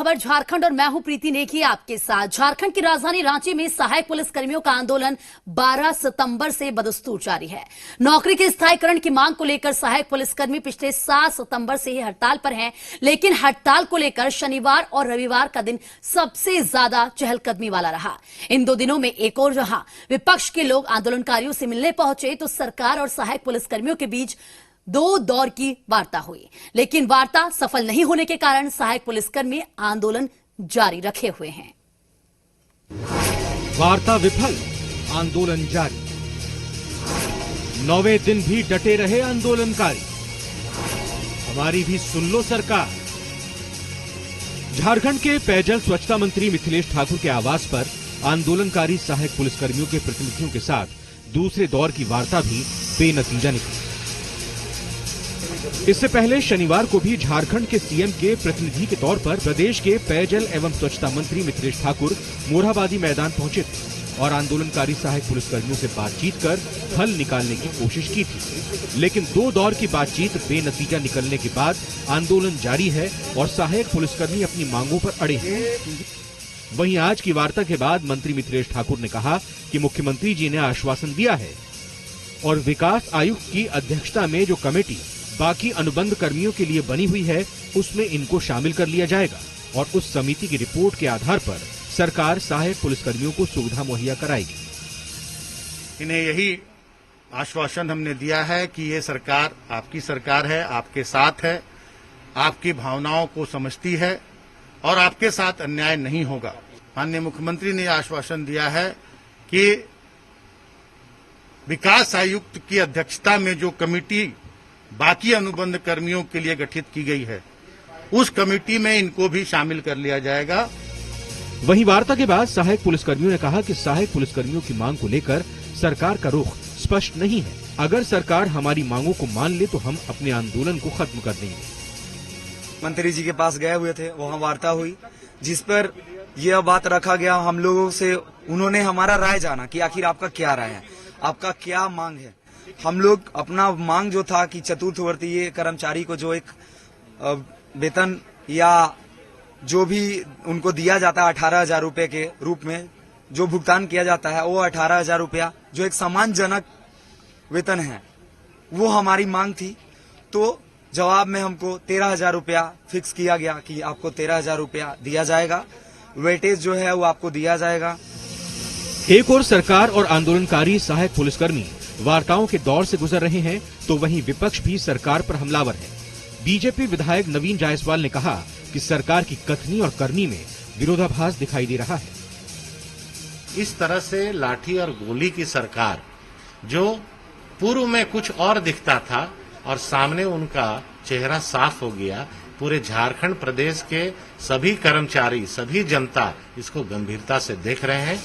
खबर झारखंड और मैं हूं प्रीति नेगी आपके साथ। झारखंड की राजधानी रांची में सहायक पुलिस कर्मियों का आंदोलन 12 सितंबर से बदस्तूर जारी है। नौकरी के स्थायीकरण की मांग को लेकर सहायक पुलिसकर्मी पिछले 7 सितंबर से ही हड़ताल पर हैं, लेकिन हड़ताल को लेकर शनिवार और रविवार का दिन सबसे ज्यादा चहलकदमी वाला रहा। इन 2 दिनों में एक और जहां विपक्ष के लोग आंदोलनकारियों से मिलने पहुंचे, तो सरकार और सहायक पुलिसकर्मियों के बीच 2 दौर की वार्ता हुई, लेकिन वार्ता सफल नहीं होने के कारण सहायक पुलिसकर्मी आंदोलन जारी रखे हुए हैं। वार्ता विफल, आंदोलन जारी। 9वें दिन भी डटे रहे आंदोलनकारी। हमारी भी सुन लो सरकार। झारखंड के पेयजल स्वच्छता मंत्री मिथिलेश ठाकुर के आवास पर आंदोलनकारी सहायक पुलिसकर्मियों के प्रतिनिधियों के साथ दूसरे दौर की वार्ता भी बेनतीजा निकली। इससे पहले शनिवार को भी झारखंड के सीएम के प्रतिनिधि के तौर पर प्रदेश के पेयजल एवं स्वच्छता मंत्री मिथिलेश ठाकुर मोरहाबादी मैदान पहुंचे थे और आंदोलनकारी सहायक पुलिसकर्मियों से बातचीत कर हल निकालने की कोशिश की थी, लेकिन 2 दौर की बातचीत बेनतीजा निकलने के बाद आंदोलन जारी है और सहायक पुलिसकर्मी अपनी मांगों पर अड़े हैं। वहीं आज की वार्ता के बाद मंत्री मिथिलेश ठाकुर ने कहा कि मुख्यमंत्री जी ने आश्वासन दिया है और विकास आयुक्त की अध्यक्षता में जो कमेटी बाकी अनुबंध कर्मियों के लिए बनी हुई है, उसमें इनको शामिल कर लिया जाएगा और उस समिति की रिपोर्ट के आधार पर सरकार सहायक पुलिसकर्मियों को सुविधा मुहैया कराएगी। इन्हें यही आश्वासन हमने दिया है कि ये सरकार आपकी सरकार है, आपके साथ है, आपकी भावनाओं को समझती है और आपके साथ अन्याय नहीं होगा। माननीय मुख्यमंत्री ने आश्वासन दिया है कि विकास आयुक्त की अध्यक्षता में जो कमेटी बाकी अनुबंध कर्मियों के लिए गठित की गई है, उस कमेटी में इनको भी शामिल कर लिया जाएगा। वहीं वार्ता के बाद सहायक पुलिसकर्मियों ने कहा कि सहायक पुलिसकर्मियों की मांग को लेकर सरकार का रुख स्पष्ट नहीं है। अगर सरकार हमारी मांगों को मान ले तो हम अपने आंदोलन को खत्म कर देंगे। मंत्री जी के पास गए हुए थे, वहाँ वार्ता हुई, जिस पर यह बात रखा गया हम लोगों से। उन्होंने हमारा राय जाना कि आखिर आपका क्या राय है, आपका क्या मांग है। हम लोग अपना मांग जो था कि चतुर्थवर्तीय कर्मचारी को जो एक वेतन या जो भी उनको दिया जाता है 18,000 रुपए के रूप में जो भुगतान किया जाता है, वो 18,000 रुपया जो एक सम्मानजनक वेतन है, वो हमारी मांग थी। तो जवाब में हमको 13,000 रुपया फिक्स किया गया कि आपको 13,000 रुपया दिया जाएगा, वेटेज जो है वो आपको दिया जाएगा। एक और सरकार और आंदोलनकारी सहायक पुलिसकर्मी वार्ताओं के दौर से गुजर रहे हैं, तो वहीं विपक्ष भी सरकार पर हमलावर है। बीजेपी विधायक नवीन जायसवाल ने कहा कि सरकार की कथनी और करनी में विरोधाभास दिखाई दे रहा है। इस तरह से लाठी और गोली की सरकार, जो पूर्व में कुछ और दिखता था और सामने उनका चेहरा साफ हो गया, पूरे झारखंड प्रदेश के सभी कर्मचारी, सभी जनता इसको गंभीरता से देख रहे हैं।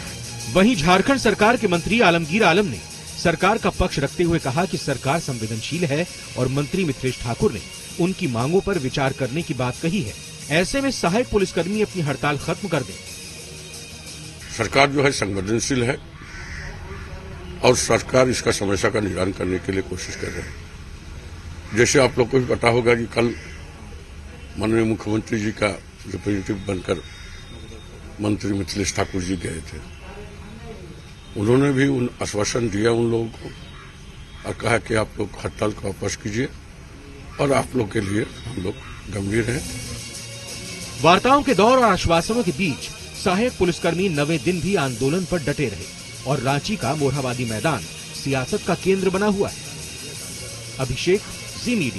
वहीं झारखंड सरकार के मंत्री आलमगीर आलम ने सरकार का पक्ष रखते हुए कहा कि सरकार संवेदनशील है और मंत्री मिथिलेश ठाकुर ने उनकी मांगों पर विचार करने की बात कही है। ऐसे में सहायक पुलिसकर्मी अपनी हड़ताल खत्म कर दें। सरकार जो है संवेदनशील है और सरकार इसका समस्या का निवारण करने के लिए कोशिश कर रहे हैं। जैसे आप लोग को भी पता होगा कि कल माननीय मुख्यमंत्री जी का रिप्रेजेंटेटिव बनकर मंत्री मिथिलेश ठाकुर जी गए थे। उन्होंने भी उन आश्वासन दिया उन लोगों को और कहा कि आप लोग हड़ताल को वापस कीजिए और आप लोग के लिए हम लोग गंभीर हैं। वार्ताओं के दौर और आश्वासनों के बीच सहायक पुलिसकर्मी 9वें दिन भी आंदोलन पर डटे रहे और रांची का मोरहाबादी मैदान सियासत का केंद्र बना हुआ है। अभिषेक, जी मीडिया।